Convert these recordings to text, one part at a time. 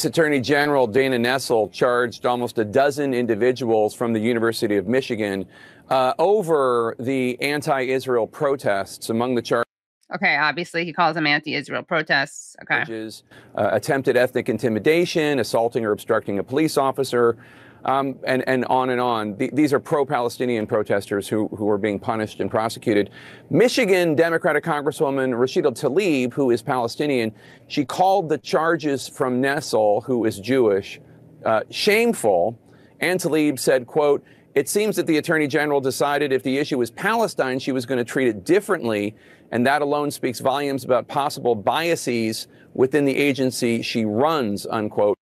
State's Attorney General Dana Nessel charged almost a dozen individuals from the University of Michigan over the anti-Israel protests. Among the charges, okay, obviously he calls them anti-Israel protests. Okay. Attempted ethnic intimidation, assaulting or obstructing a police officer, and on and on. These are pro-Palestinian protesters who are being punished and prosecuted. Michigan Democratic Congresswoman Rashida Tlaib, who is Palestinian, she called the charges from Nessel, who is Jewish, shameful. And Tlaib said, quote, "It seems that the Attorney General decided if the issue was Palestine, she was going to treat it differently. And that alone speaks volumes about possible biases within the agency she runs," unquote.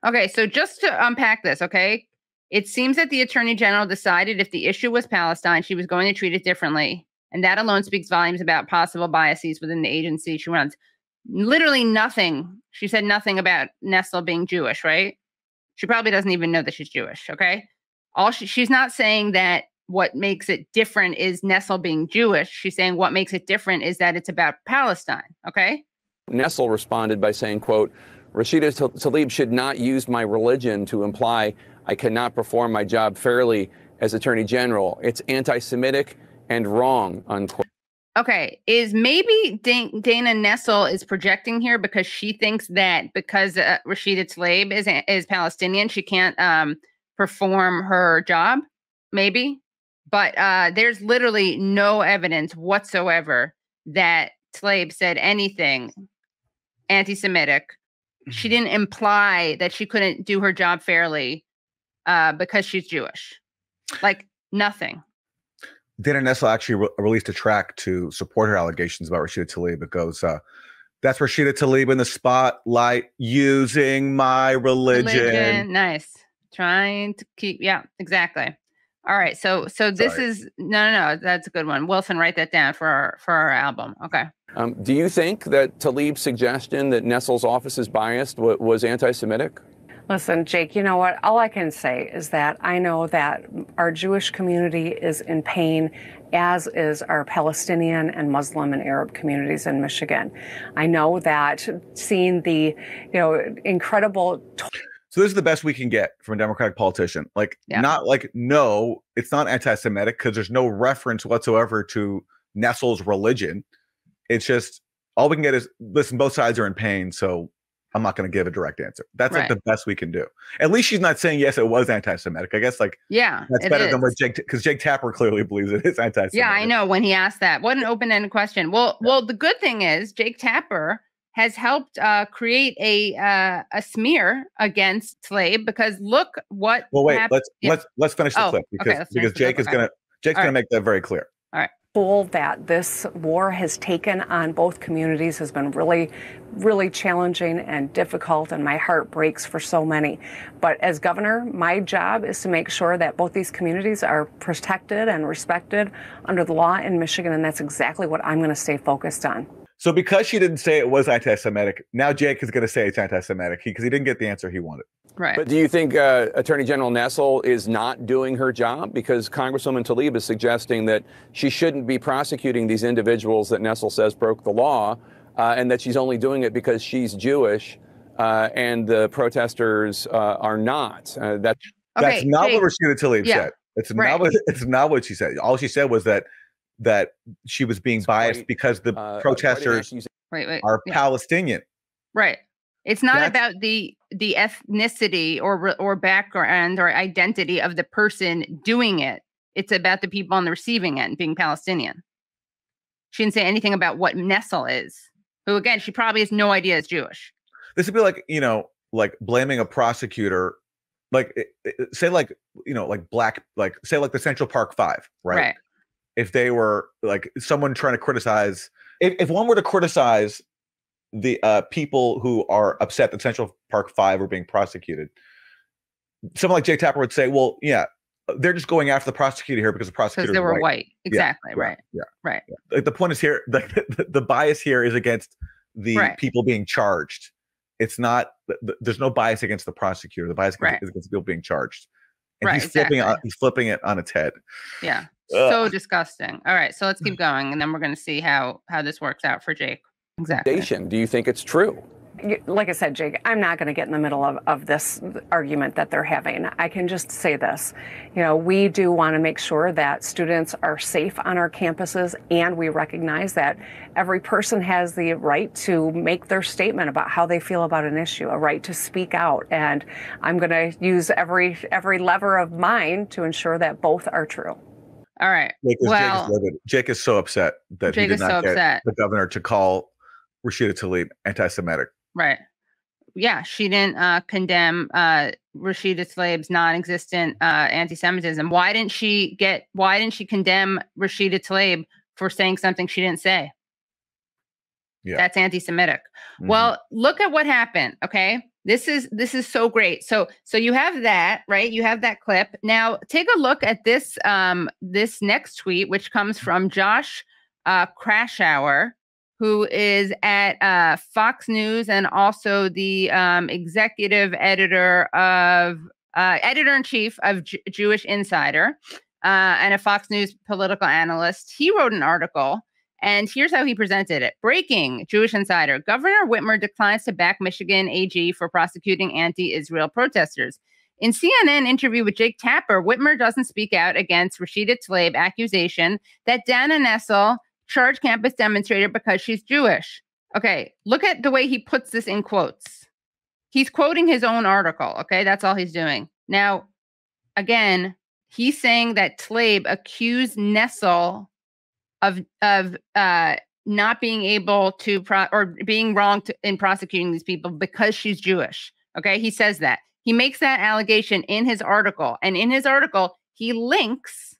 Okay, so just to unpack this, okay? It seems that the Attorney General decided if the issue was Palestine, she was going to treat it differently. And that alone speaks volumes about possible biases within the agency she runs. Literally nothing. She said nothing about Nessel being Jewish, right? She probably doesn't even know that she's Jewish, okay? She's not saying that what makes it different is Nessel being Jewish. She's saying what makes it different is that it's about Palestine, okay? Nessel responded by saying, quote, "Rashida Tlaib should not use my religion to imply I cannot perform my job fairly as Attorney General. It's anti-Semitic and wrong," unquote. Okay, is maybe Dana Nessel is projecting here because she thinks that because Rashida Tlaib is Palestinian, she can't perform her job, maybe? But there's literally no evidence whatsoever that Tlaib said anything anti-Semitic. She didn't imply that she couldn't do her job fairly because she's Jewish. Like, nothing. Dana Nessel actually released a track to support her allegations about Rashida Tlaib. It goes, "That's Rashida Tlaib in the spotlight, using my religion." Nice. Trying to keep, yeah, exactly. All right, so this is no, that's a good one. Wilson, write that down for our album. Okay. Do you think that Tlaib's suggestion that Nessel's office is biased was anti-Semitic? Listen, Jake, you know what? All I can say is that I know that our Jewish community is in pain, as is our Palestinian and Muslim and Arab communities in Michigan. I know that seeing the, incredible. So this is the best we can get from a Democratic politician. Not like, no, it's not anti-Semitic because there's no reference whatsoever to Nessel's religion. It's just all we can get is, listen, both sides are in pain, so I'm not going to give a direct answer. That's like the best we can do. At least she's not saying, yes, it was anti-Semitic. I guess that's better than what because Jake Tapper clearly believes it is anti-Semitic. Yeah, I know when he asked that. What an open-ended question. Well, the good thing is Jake Tapper has helped create a smear against Tlaib because look what. Well, wait, let's finish the clip because Jake's gonna make that very clear. All right. That this war has taken on both communities has been really, really challenging and difficult, and my heart breaks for so many. But as governor, my job is to make sure that both these communities are protected and respected under the law in Michigan, and that's exactly what I'm going to stay focused on. So because she didn't say it was anti-Semitic, now Jake is going to say it's anti-Semitic because he didn't get the answer he wanted. Right. But do you think Attorney General Nessel is not doing her job? Because Congresswoman Tlaib is suggesting that she shouldn't be prosecuting these individuals that Nessel says broke the law, and that she's only doing it because she's Jewish, and the protesters are not. That's not what Rashida Tlaib said. It's not what she said. All she said was that she was being biased because the protesters are Palestinian. Right. It's not about the ethnicity or background or identity of the person doing it. It's about the people on the receiving end being Palestinian. She didn't say anything about what Nessel is, who again, she probably has no idea is Jewish. This would be like blaming a prosecutor, say the Central Park Five, right? If they were like someone trying to criticize, if one were to criticize the people who are upset that Central Park Five were being prosecuted, someone like Jake Tapper would say, well, yeah, they're just going after the prosecutor here because the prosecutor they were white. Exactly. Right. Like the point is here, the bias here is against the people being charged. It's not. There's no bias against the prosecutor. The bias is against the people being charged. And he's flipping it on its head. Yeah. So disgusting. All right, so let's keep going, and then we're going to see how this works out for Jake. Exactly. Do you think it's true? like I said, Jake, I'm not going to get in the middle of this argument that they're having. I can just say this. We do want to make sure that students are safe on our campuses, and we recognize that every person has the right to make their statement about how they feel about an issue, a right to speak out. And I'm going to use every lever of mine to ensure that both are true. All right. Jake is so upset that he did not get the governor to call Rashida Tlaib anti-Semitic. Right. Yeah, she didn't condemn Rashida Tlaib's non-existent anti-Semitism. Why didn't she condemn Rashida Tlaib for saying something she didn't say? Yeah. That's anti-Semitic. Mm-hmm. Well, look at what happened. Okay. This is so great. So you have that, right? You have that clip. Now take a look at this this next tweet, which comes from Josh Krashour, who is at Fox News and also the executive editor in chief of Jewish Insider and a Fox News political analyst. He wrote an article, and here's how he presented it. Breaking: Jewish Insider. Governor Whitmer declines to back Michigan AG for prosecuting anti-Israel protesters. In CNN interview with Jake Tapper, Whitmer doesn't speak out against Rashida Tlaib accusation that Dana Nessel charged campus demonstrator because she's Jewish. Okay, look at the way he puts this in quotes. He's quoting his own article. Okay, that's all he's doing. Now, again, he's saying that Tlaib accused Nessel of not being able to or being wrong in prosecuting these people because she's Jewish. Okay, he says that. He makes that allegation in his article, and in his article, he links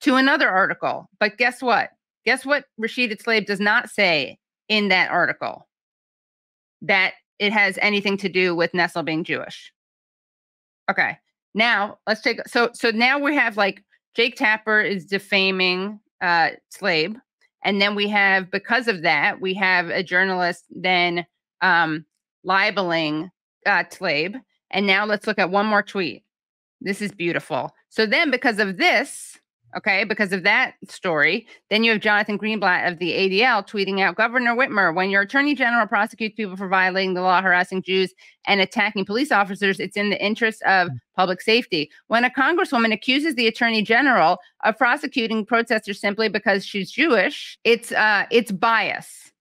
to another article. But guess what? Guess what Rashida Tlaib does not say in that article? That it has anything to do with Nessel being Jewish. Okay, now let's take, so now we have like Jake Tapper is defaming Tlaib, and then we have, because of that, we have a journalist then libeling Tlaib, and now let's look at one more tweet. This is beautiful. So then because of this, okay, because of that story, then you have Jonathan Greenblatt of the ADL tweeting out, Governor Whitmer, when your attorney general prosecutes people for violating the law, harassing Jews, and attacking police officers, it's in the interest of public safety. When a congresswoman accuses the attorney general of prosecuting protesters simply because she's Jewish, it's bias.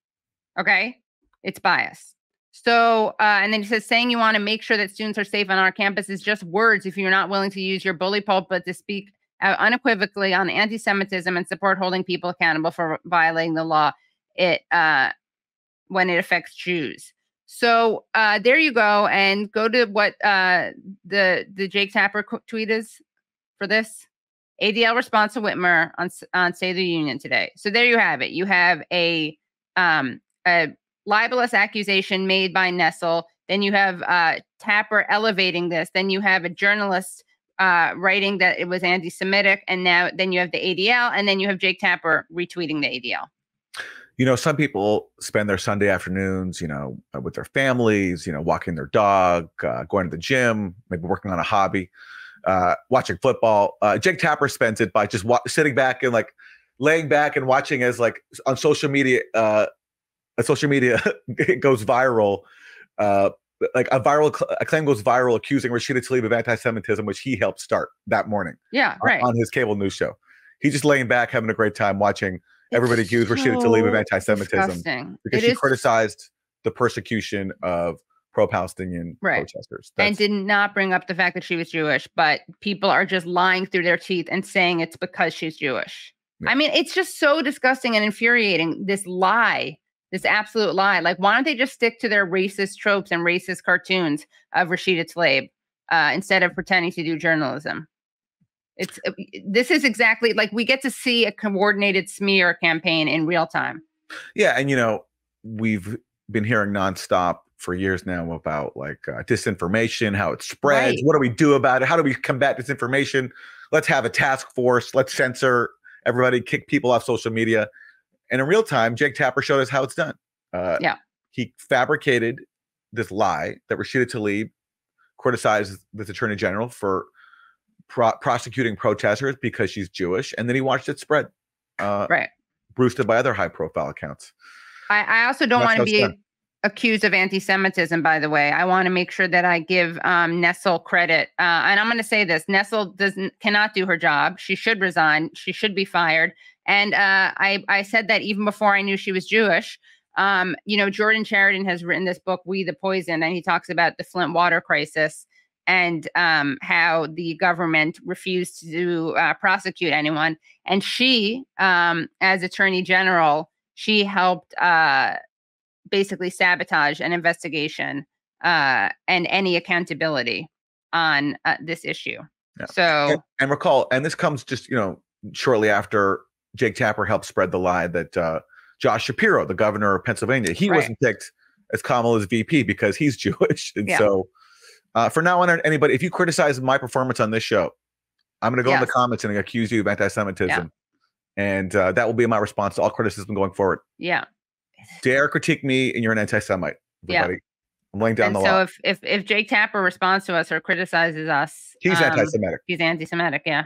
Okay, it's bias. So, and then he says, saying you want to make sure that students are safe on our campus is just words if you're not willing to use your bully pulpit to speak unequivocally on anti-Semitism and support holding people accountable for violating the law when it affects Jews. So there you go, and go to what the Jake Tapper tweet is for this. ADL response to Whitmer on State of the Union today. So there you have it. You have a libelous accusation made by Nessel. Then you have Tapper elevating this. Then you have a journalist writing that it was anti-Semitic, and then you have the ADL, and then you have Jake Tapper retweeting the ADL. Some people spend their Sunday afternoons, with their families, walking their dog, going to the gym, maybe working on a hobby, watching football. Jake Tapper spends it by just sitting back and like laying back and watching as like on social media, it goes viral. Like a claim goes viral accusing Rashida Tlaib of anti-Semitism, which he helped start that morning. Yeah, right. On his cable news show. He's just laying back, having a great time watching everybody accuse Rashida Tlaib of anti-Semitism because she criticized the persecution of pro-Palestinian protesters. And did not bring up the fact that she was Jewish, but people are just lying through their teeth and saying it's because she's Jewish. Yeah. I mean, it's just so disgusting and infuriating, this lie. This absolute lie. Like, why don't they just stick to their racist tropes and racist cartoons of Rashida Tlaib instead of pretending to do journalism? This is exactly like we get to see a coordinated smear campaign in real time. Yeah, and we've been hearing nonstop for years now about like disinformation, how it spreads. Right. What do we do about it? How do we combat disinformation? Let's have a task force. Let's censor everybody, kick people off social media. And in real time, Jake Tapper showed us how it's done. He fabricated this lie that Rashida Tlaib criticized this attorney general for prosecuting protesters because she's Jewish, and then he watched it spread, boosted by other high-profile accounts. I also don't want to be accused of anti-Semitism, by the way. I want to make sure that I give Nessel credit. And I'm going to say this. Nessel cannot do her job. She should resign. She should be fired. And I said that even before I knew she was Jewish. Jordan Sheridan has written this book, We the Poison, and he talks about the Flint water crisis and how the government refused to prosecute anyone. And she, as Attorney General, she helped basically sabotage an investigation and any accountability on this issue. Yeah. So and recall, and this comes just shortly after Jake Tapper helped spread the lie that Josh Shapiro, the governor of Pennsylvania, he wasn't picked as Kamala's VP because he's Jewish. And so for now on, anybody, if you criticize my performance on this show, I'm going to go in the comments and accuse you of anti-Semitism. And that will be my response to all criticism going forward. Yeah. Dare critique me and you're an anti-Semite. Everybody. I'm laying down the law. So if Jake Tapper responds to us or criticizes us, he's anti-Semitic. He's anti-Semitic. Yeah.